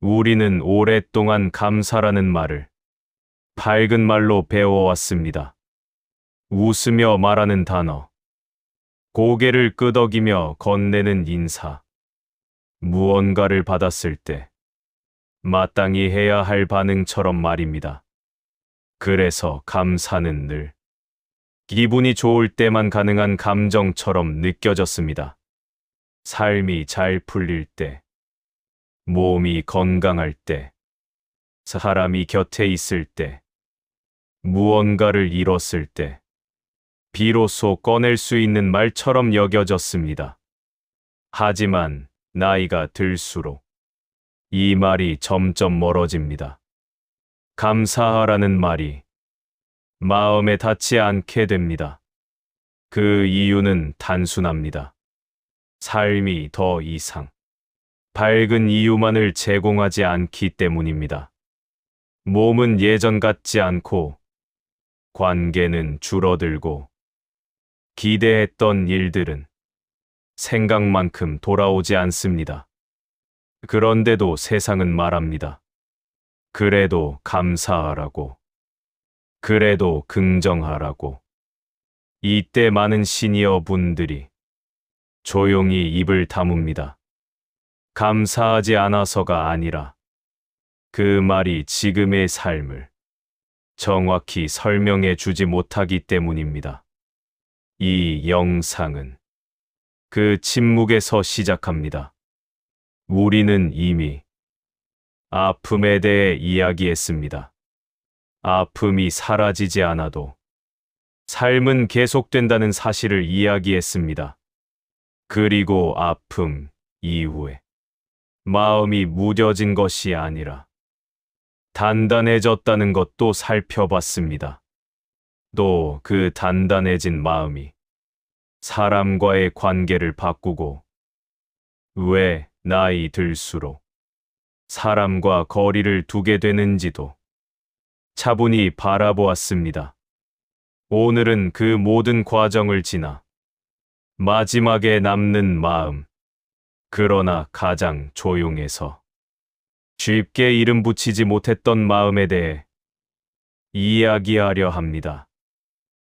우리는 오랫동안 감사라는 말을 밝은 말로 배워왔습니다. 웃으며 말하는 단어, 고개를 끄덕이며 건네는 인사, 무언가를 받았을 때 마땅히 해야 할 반응처럼 말입니다. 그래서 감사는 늘 기분이 좋을 때만 가능한 감정처럼 느껴졌습니다. 삶이 잘 풀릴 때, 몸이 건강할 때, 사람이 곁에 있을 때, 무언가를 이뤘을 때, 비로소 꺼낼 수 있는 말처럼 여겨졌습니다. 하지만 나이가 들수록 이 말이 점점 멀어집니다. 감사하라는 말이 마음에 닿지 않게 됩니다. 그 이유는 단순합니다. 삶이 더 이상 밝은 이유만을 제공하지 않기 때문입니다. 몸은 예전 같지 않고, 관계는 줄어들고, 기대했던 일들은 생각만큼 돌아오지 않습니다. 그런데도 세상은 말합니다. 그래도 감사하라고. 그래도 긍정하라고. 이때 많은 시니어 분들이 조용히 입을 다뭅니다. 감사하지 않아서가 아니라 그 말이 지금의 삶을 정확히 설명해 주지 못하기 때문입니다. 이 영상은 그 침묵에서 시작합니다. 우리는 이미 아픔에 대해 이야기했습니다. 아픔이 사라지지 않아도 삶은 계속된다는 사실을 이야기했습니다. 그리고 아픔 이후에 마음이 무뎌진 것이 아니라 단단해졌다는 것도 살펴봤습니다. 또 그 단단해진 마음이 사람과의 관계를 바꾸고, 왜 나이 들수록 사람과 거리를 두게 되는지도 차분히 바라보았습니다. 오늘은 그 모든 과정을 지나 마지막에 남는 마음, 그러나 가장 조용해서 쉽게 이름 붙이지 못했던 마음에 대해 이야기하려 합니다.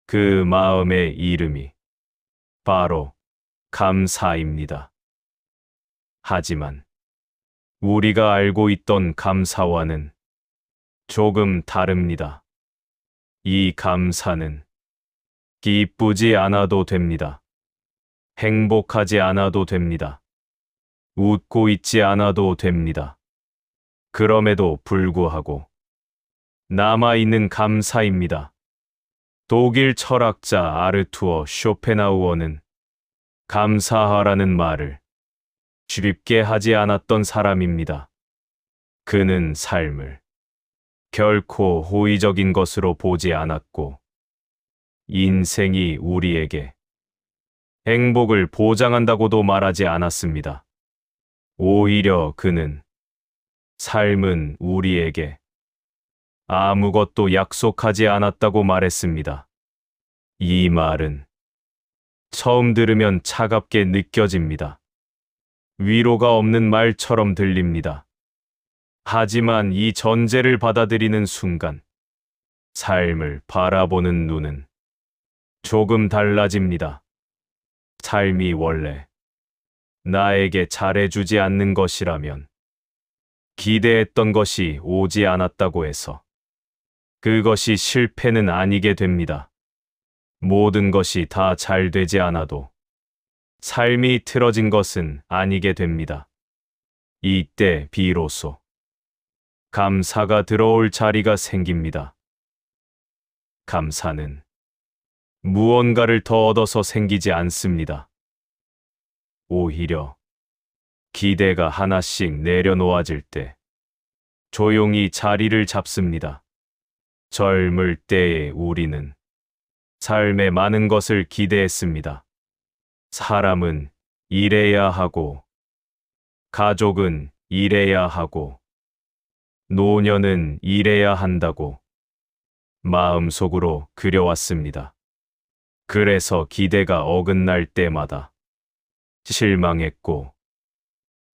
그 마음의 이름이 바로 감사입니다. 하지만 우리가 알고 있던 감사와는 조금 다릅니다. 이 감사는 기쁘지 않아도 됩니다. 행복하지 않아도 됩니다. 웃고 있지 않아도 됩니다. 그럼에도 불구하고 남아있는 감사입니다. 독일 철학자 아르투어 쇼펜하우어는 감사하라는 말을 쉽게 하지 않았던 사람입니다. 그는 삶을 결코 호의적인 것으로 보지 않았고, 인생이 우리에게 행복을 보장한다고도 말하지 않았습니다. 오히려 그는 삶은 우리에게 아무것도 약속하지 않았다고 말했습니다. 이 말은 처음 들으면 차갑게 느껴집니다. 위로가 없는 말처럼 들립니다. 하지만 이 전제를 받아들이는 순간 삶을 바라보는 눈은 조금 달라집니다. 삶이 원래 나에게 잘해주지 않는 것이라면, 기대했던 것이 오지 않았다고 해서 그것이 실패는 아니게 됩니다. 모든 것이 다 잘 되지 않아도 삶이 틀어진 것은 아니게 됩니다. 이때 비로소 감사가 들어올 자리가 생깁니다. 감사는 무언가를 더 얻어서 생기지 않습니다. 오히려 기대가 하나씩 내려놓아질 때 조용히 자리를 잡습니다. 젊을 때의 우리는 삶에 많은 것을 기대했습니다. 사람은 일해야 하고, 가족은 일해야 하고, 노년은 일해야 한다고 마음속으로 그려왔습니다. 그래서 기대가 어긋날 때마다 실망했고,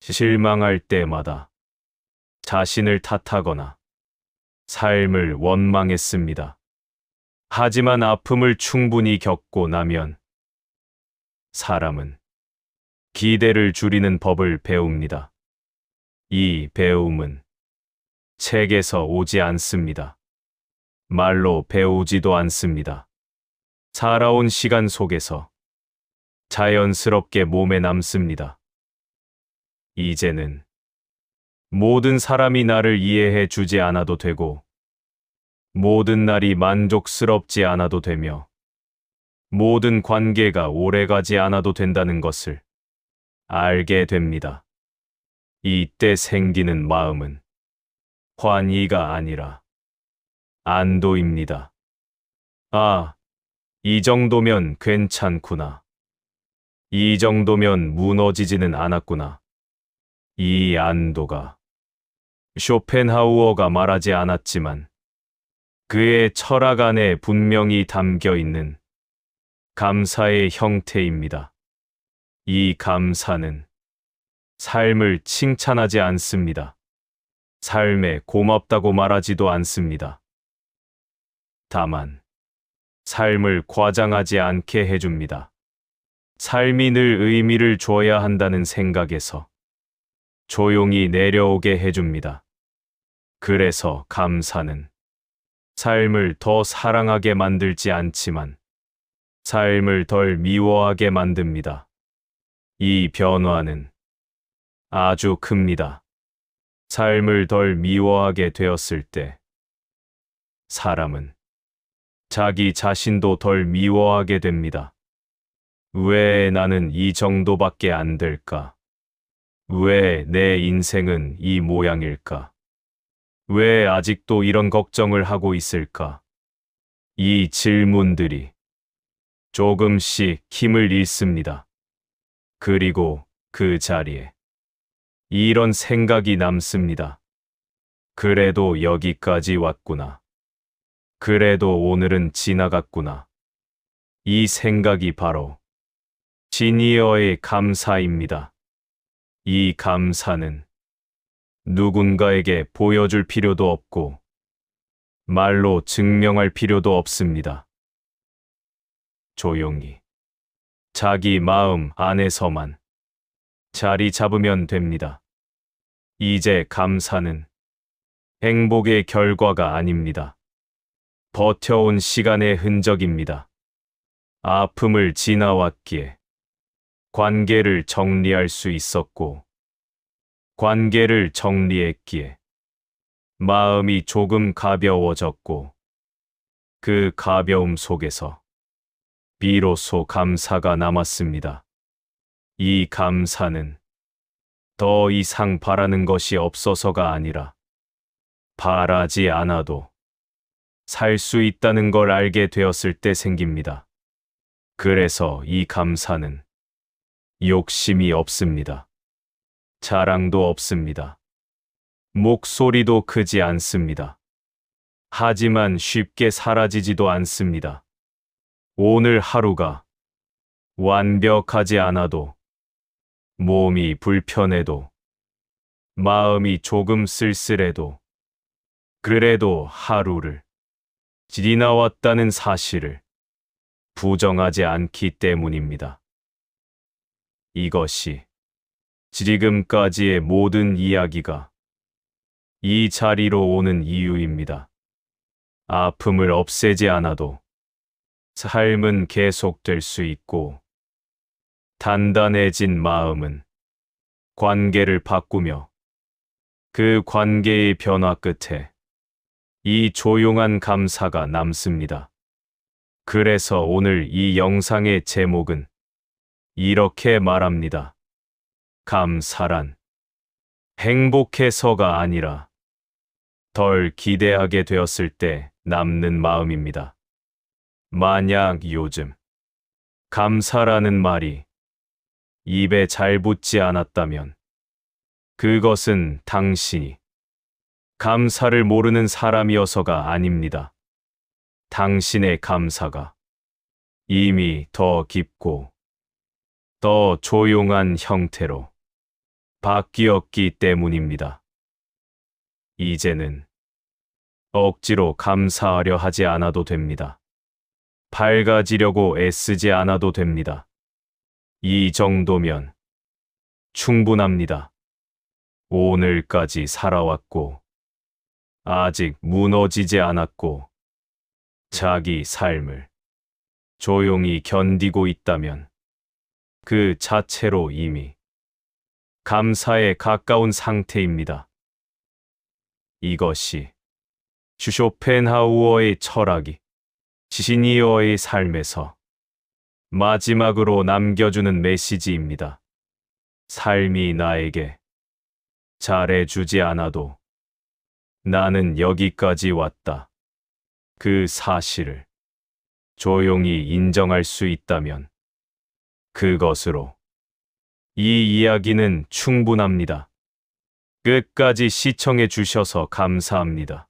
실망할 때마다 자신을 탓하거나 삶을 원망했습니다. 하지만 아픔을 충분히 겪고 나면 사람은 기대를 줄이는 법을 배웁니다. 이 배움은 책에서 오지 않습니다. 말로 배우지도 않습니다. 살아온 시간 속에서 자연스럽게 몸에 남습니다. 이제는 모든 사람이 나를 이해해 주지 않아도 되고, 모든 날이 만족스럽지 않아도 되며, 모든 관계가 오래가지 않아도 된다는 것을 알게 됩니다. 이때 생기는 마음은 환희가 아니라 안도입니다. 아, 이 정도면 괜찮구나. 이 정도면 무너지지는 않았구나. 이 안도가 쇼펜하우어가 말하지 않았지만 그의 철학 안에 분명히 담겨 있는 감사의 형태입니다. 이 감사는 삶을 칭찬하지 않습니다. 삶에 고맙다고 말하지도 않습니다. 다만 삶을 과장하지 않게 해줍니다. 삶이 늘 의미를 줘야 한다는 생각에서 조용히 내려오게 해줍니다. 그래서 감사는 삶을 더 사랑하게 만들지 않지만 삶을 덜 미워하게 만듭니다. 이 변화는 아주 큽니다. 삶을 덜 미워하게 되었을 때 사람은 자기 자신도 덜 미워하게 됩니다. 왜 나는 이 정도밖에 안 될까? 왜 내 인생은 이 모양일까? 왜 아직도 이런 걱정을 하고 있을까? 이 질문들이 조금씩 힘을 잃습니다. 그리고 그 자리에 이런 생각이 남습니다. 그래도 여기까지 왔구나. 그래도 오늘은 지나갔구나. 이 생각이 바로 지니어의 감사입니다. 이 감사는 누군가에게 보여줄 필요도 없고 말로 증명할 필요도 없습니다. 조용히 자기 마음 안에서만 자리 잡으면 됩니다. 이제 감사는 행복의 결과가 아닙니다. 버텨온 시간의 흔적입니다. 아픔을 지나왔기에 관계를 정리할 수 있었고, 관계를 정리했기에 마음이 조금 가벼워졌고, 그 가벼움 속에서 비로소 감사가 남았습니다. 이 감사는 더 이상 바라는 것이 없어서가 아니라 바라지 않아도 살 수 있다는 걸 알게 되었을 때 생깁니다. 그래서 이 감사는 욕심이 없습니다. 자랑도 없습니다. 목소리도 크지 않습니다. 하지만 쉽게 사라지지도 않습니다. 오늘 하루가 완벽하지 않아도, 몸이 불편해도, 마음이 조금 쓸쓸해도, 그래도 하루를 지나왔다는 사실을 부정하지 않기 때문입니다. 이것이 지금까지의 모든 이야기가 이 자리로 오는 이유입니다. 아픔을 없애지 않아도 삶은 계속될 수 있고, 단단해진 마음은 관계를 바꾸며 그 관계의 변화 끝에 이 조용한 감사가 남습니다. 그래서 오늘 이 영상의 제목은 이렇게 말합니다. 감사란 행복해서가 아니라 덜 기대하게 되었을 때 남는 마음입니다. 만약 요즘 감사라는 말이 입에 잘 붙지 않았다면 그것은 당신이 감사를 모르는 사람이어서가 아닙니다. 당신의 감사가 이미 더 깊고 더 조용한 형태로 바뀌었기 때문입니다. 이제는 억지로 감사하려 하지 않아도 됩니다. 밝아지려고 애쓰지 않아도 됩니다. 이 정도면 충분합니다. 오늘까지 살아왔고, 아직 무너지지 않았고, 자기 삶을 조용히 견디고 있다면 그 자체로 이미 감사에 가까운 상태입니다. 이것이 쇼펜하우어의 철학이 시시니어의 삶에서 마지막으로 남겨주는 메시지입니다. 삶이 나에게 잘해주지 않아도 나는 여기까지 왔다. 그 사실을 조용히 인정할 수 있다면 그것으로 이 이야기는 충분합니다. 끝까지 시청해 주셔서 감사합니다.